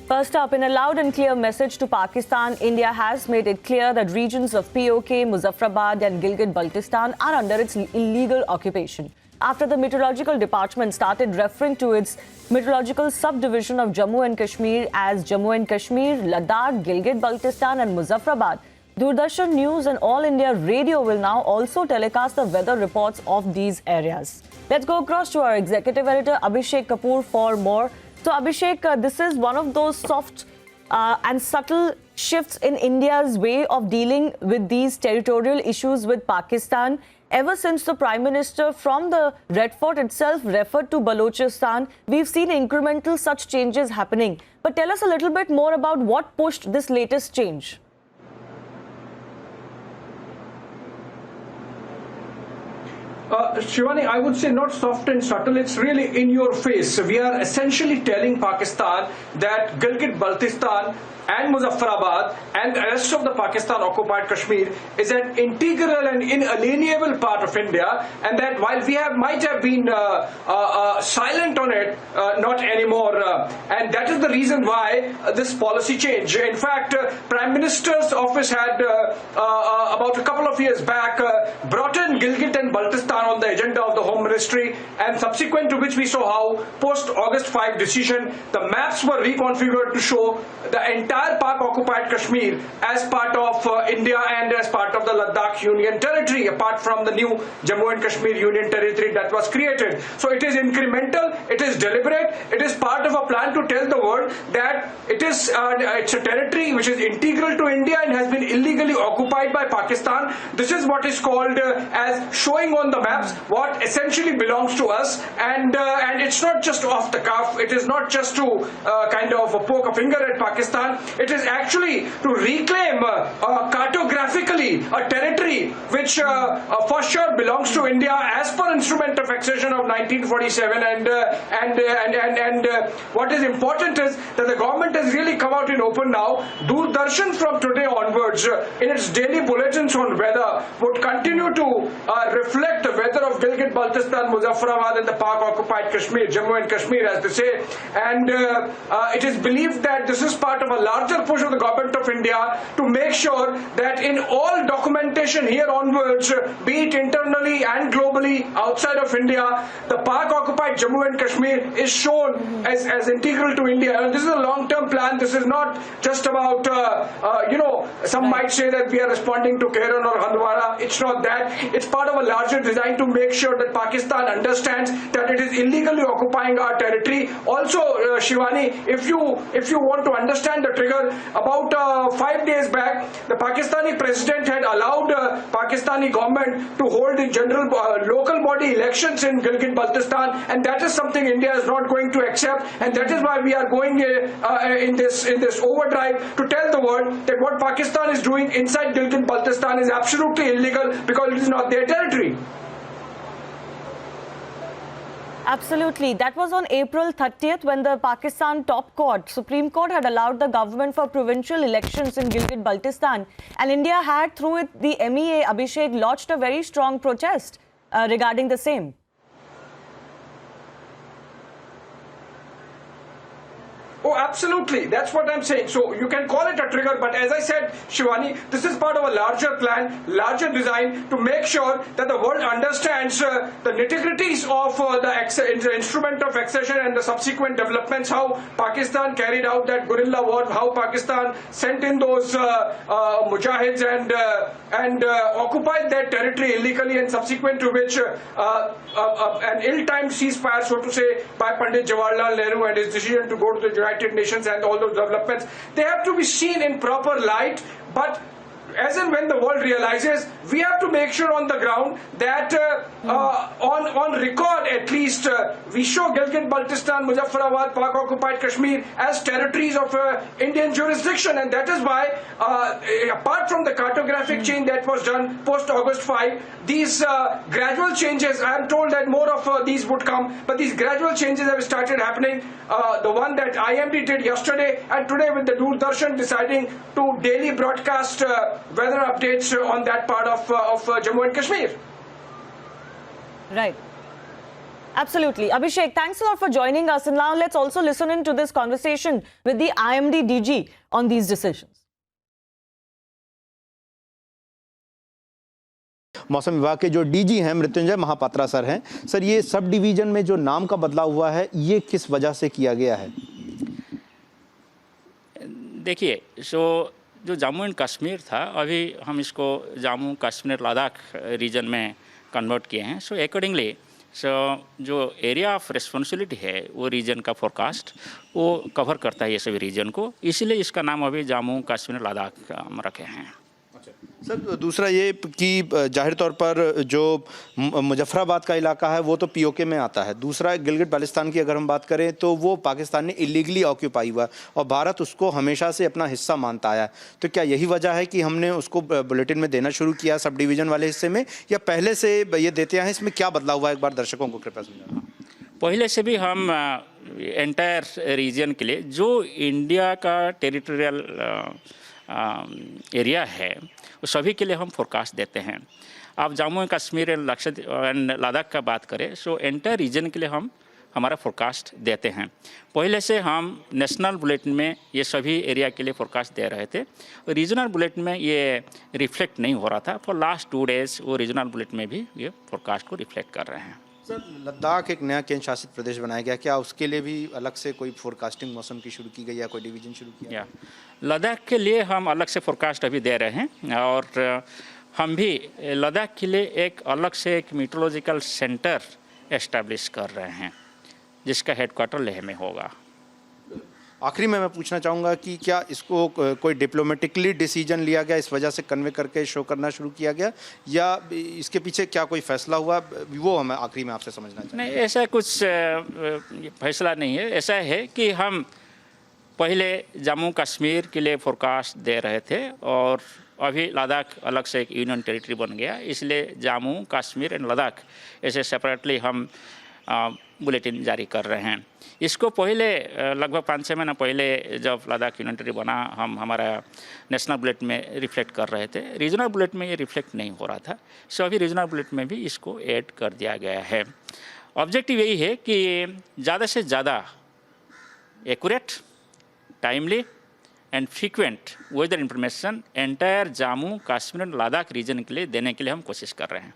First up, in a loud and clear message to Pakistan, India has made it clear that regions of POK, Muzaffarabad and Gilgit-Baltistan are under its illegal occupation. After the Meteorological Department started referring to its meteorological subdivision of Jammu and Kashmir as Jammu and Kashmir, Ladakh, Gilgit-Baltistan and Muzaffarabad, Doordarshan News and All India Radio will now also telecast the weather reports of these areas. Let's go across to our executive editor Abhishek Kapoor for more. So Abhishek, this is one of those soft and subtle shifts in India's way of dealing with these territorial issues with Pakistan. Ever since the Prime Minister from the Red Fort itself referred to Balochistan, we've seen incremental such changes happening. But tell us a little bit more about what pushed this latest change. Shivani, I would say not soft and subtle, it's really in your face. We are essentially telling Pakistan that Gilgit-Baltistan and Muzaffarabad and the rest of the Pakistan occupied Kashmir is an integral and inalienable part of India, and that while we might have been silent on it, not anymore. And that is the reason why this policy change. In fact, Prime Minister's office had about a couple of years back brought in Gilgit and Baltistan on the agenda of the Home Ministry, and subsequent to which we saw how post-August 5 decision, the maps were reconfigured to show the entire Pak-occupied Kashmir as part of India and as part of the Ladakh Union Territory, apart from the new Jammu and Kashmir Union Territory that was created. So it is incremental, it is deliberate, it is part of a plan to tell the world that it's a territory which is integral to India and has been illegally occupied by Pakistan. This is what is called as showing on the maps what essentially belongs to us, and it's not just off the cuff, it is not just to kind of poke a finger at Pakistan. It is actually to reclaim cartographically a territory which for sure belongs to India as per instrument of accession of 1947, and what is important is that the government has really come out in open now. Doordarshan from today onwards in its daily bulletins on weather would continue to reflect the weather of Gilgit-Baltistan, Muzaffarabad and the Pak-occupied Kashmir, Jammu and Kashmir as they say, and it is believed that this is part of a larger push of the government of India to make sure that in all documentation here onwards, be it internally and globally outside of India, the Pak-occupied Jammu and Kashmir is shown as integral to India. And this is a long-term plan. This is not just about, some might say that we are responding to Kairan or Handwara. It's not that. It's part of a larger design to make sure that Pakistan understands that it is illegally occupying our territory. Also, Shivani, if you want to understand the trigger, about 5 days back, the Pakistani president had allowed Pakistani government to hold the general local body elections in Gilgit-Baltistan, and that is something India is not going to accept, and that is why we are going in this overdrive to tell the world that what Pakistan is doing inside Gilgit-Baltistan is absolutely illegal because it is not their territory. Absolutely. That was on April 30th when the Pakistan top court, Supreme Court, had allowed the government for provincial elections in Gilgit-Baltistan. And India had, through it, the MEA, Abhishek, lodged a very strong protest regarding the same. Oh, absolutely. That's what I'm saying. So you can call it a trigger, but as I said, Shivani, this is part of a larger plan, larger design to make sure that the world understands the nitty-gritties of the instrument of accession and the subsequent developments, how Pakistan carried out that guerrilla war, how Pakistan sent in those mujahids and occupied that territory illegally, and subsequent to which an ill-timed ceasefire, so to say, by Pandit Jawaharlal Nehru and his decision to go to the United Nations and all those developments, they have to be seen in proper light. But as and when the world realizes, we have to make sure on the ground that on record at least we show Gilgit-Baltistan, Muzaffarabad, Pak-occupied Kashmir as territories of Indian jurisdiction, and that is why apart from the cartographic change that was done post-August 5, these gradual changes, I am told that more of these would come, but these gradual changes have started happening. The one that IMD did yesterday, and today with the Doordarshan deciding to daily broadcast weather updates on that part of Jammu and Kashmir. Right. Absolutely. Abhishek, thanks a lot for joining us. And now let's also listen in to this conversation with the IMD DG on these decisions. मौसम विभाग के जो DG हैं Mrityunjay Mohapatra sir हैं। Sir, ये sub division में जो नाम का बदलाव हुआ है, ये किस वजह से किया गया है? देखिए, जो जम्मू एंड कश्मीर था, अभी हम इसको जम्मू कश्मीर लद्दाख रीजन में कन्वर्ट किए हैं। सो अकॉर्डिंगली जो एरिया ऑफ रिस्पॉन्सिबिलिटी है वो रीजन का फोरकास्ट वो कवर करता है ये सभी रीजन को, इसलिए इसका नाम अभी जम्मू कश्मीर लद्दाख हम रखे हैं। सर, दूसरा ये कि जाहिर तौर पर जो मुजफ्फराबाद का इलाका है वो तो पीओके में आता है। दूसरा, गिलगित बाल्टिस्तान की अगर हम बात करें तो वो पाकिस्तान ने इलीगली ऑक्यूपाई हुआ और भारत उसको हमेशा से अपना हिस्सा मानता आया है। तो क्या यही वजह है कि हमने उसको बुलेटिन में देना शुरू किया सब डिवीज़न वाले हिस्से में, या पहले से ये देते हैं? इसमें क्या बदलाव हुआ, एक बार दर्शकों को कृपया समझाना। पहले से भी हम एंटायर रीजन के लिए जो इंडिया का टेरिटोरियल एरिया है वो सभी के लिए हम फोरकास्ट देते हैं। आप जम्मू एंड कश्मीर एंड लद्दाख का बात करें, सो एंटायर रीजन के लिए हम हमारा फोरकास्ट देते हैं। पहले से हम नेशनल बुलेटिन में ये सभी एरिया के लिए फोरकास्ट दे रहे थे, रीजनल बुलेटिन में ये रिफ्लेक्ट नहीं हो रहा था। फॉर लास्ट 2 डेज़ वो रीजनल बुलेटिन में भी ये फोरकास्ट को रिफ्लेक्ट कर रहे हैं। सर, लद्दाख एक नया केंद्र शासित प्रदेश बनाया गया, क्या उसके लिए भी अलग से कोई फोरकास्टिंग मौसम की शुरू की गई या कोई डिवीजन शुरू किया? लद्दाख के लिए हम अलग से फोरकास्ट अभी दे रहे हैं और हम भी लद्दाख के लिए एक अलग से एक मीटरोलॉजिकल सेंटर एस्टैब्लिश कर रहे हैं जिसका हेडक्वार्टर लेह में होगा। आखिरी में मैं पूछना चाहूँगा कि क्या इसको कोई डिप्लोमेटिकली डिसीजन लिया गया, इस वजह से कन्वे करके शो करना शुरू किया गया, या इसके पीछे क्या कोई फैसला हुआ, वो हमें आखिरी में आपसे समझना चाहिए। नहीं, ऐसा कुछ फैसला नहीं है। ऐसा है कि हम पहले जम्मू कश्मीर के लिए फोरकास्ट दे रहे थे और अभी लद्दाख अलग से एक यूनियन टेरिटरी बन गया, इसलिए जम्मू कश्मीर एंड लद्दाख ऐसे सेपरेटली हम बुलेटिन जारी कर रहे हैं। इसको पहले लगभग 5-6 महीना पहले जब लद्दाख यूनियन टेरिटरी बना, हम हमारा नेशनल बुलेटिन में रिफ्लेक्ट कर रहे थे। रीजनल बुलेटिन में ये रिफ्लेक्ट नहीं हो रहा था, सो अभी रीजनल बुलेटिन में भी इसको ऐड कर दिया गया है। ऑब्जेक्टिव यही है कि ज़्यादा से ज़्यादा accurate, timely and frequent weather information entire Jammu Kashmir and Ladakh region के लिए देने के लिए हम कोशिश कर रहे हैं।